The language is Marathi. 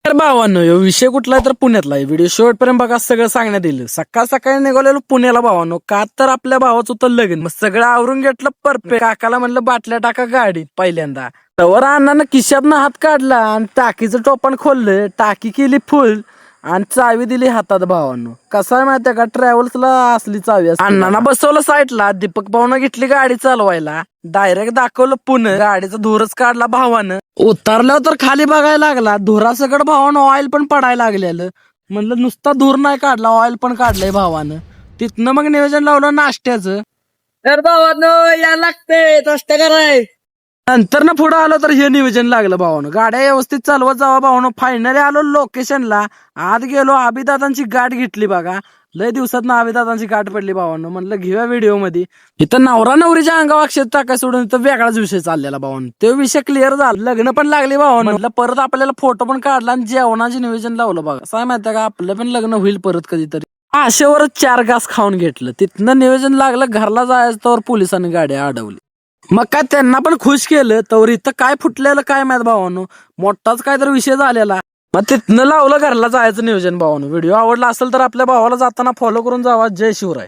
तर भावांनो ह्यो विषय कुठला आहे तर पुण्यातला आहे. व्हिडिओ शेवटपर्यंत बघा, सगळं सांगण्यात येईल. सकाळ सकाळी निघालेलो पुण्याला भावांनो, का तर आपल्या भावाचं होतं लग्न. मग सगळं आवरून घेतलं परफेक्ट. काकाला म्हणलं बाटल्या टाका गाडीत पहिल्यांदा. तवर अण्णानं खिशातनं हात काढला आणि टाकीचं टोपण खोललं, टाकी केली फुल आणि चावी दिली हातात भावांनो. कसं आहे माहितीये का, ट्रॅव्हल्सला असली चावी असते. अण्णांना बसवलं साईडला, दीपक भाऊनं घेतली गाडी चालवायला. डायरेक्ट दाखवलं पुणे. गाडीचा धूरच काढला भावानं. उतरल्यावर तर खाली बघायला लागला, धुरासकट भावानं ऑइल पण पडायला लागलेलं. म्हणलं नुसता धूर नाही काढला, ऑइल पण काढलंय भावानं. तिथनं मग नियोजन लावलं नाश्त्याचं. तर भावानो या लागते नाश्ता कराय. नंतर ना पुढे आलो तर हे नियोजन लागलं भावानं. गाड्या व्यवस्थित चालवत जावा भावानं. फायनली आलो लोकेशनला. आत गेलो, आबिदादांची गाठ घेतली बघा. लय दिवसात आबिदादांची गाठ पडली भावानं. म्हणलं घेऊया व्हिडिओ मध्ये. इथं नवरा नवरीच्या अंगावर अक्षर टाकाय सोडून इथं वेगळाच विषय चाललेला भावानं. तो विषय क्लिअर झाला. लग्न पण लागले भावानं. म्हटलं परत आपल्याला फोटो पण काढला आणि जेवणाचे नियोजन लावलं बघा. काय माहितीये का, आपलं पण लग्न होईल परत कधीतरी. आशेवरच 4 घास खाऊन घेतलं. तिथनं नियोजन लागलं घरला जायचं, तर पोलिसांनी गाडी अडवली. मग काय त्यांना पण खुश केलं. तर इथं काय फुटलेलं काय माहित भावानो, मोठाच काय तर विषय झालेला. मग तिथनं लावलं घरला जायचं नियोजन भावानो. व्हिडिओ आवडला असेल तर आपल्या भावाला जाताना फॉलो करून जावा. जय शिवराय.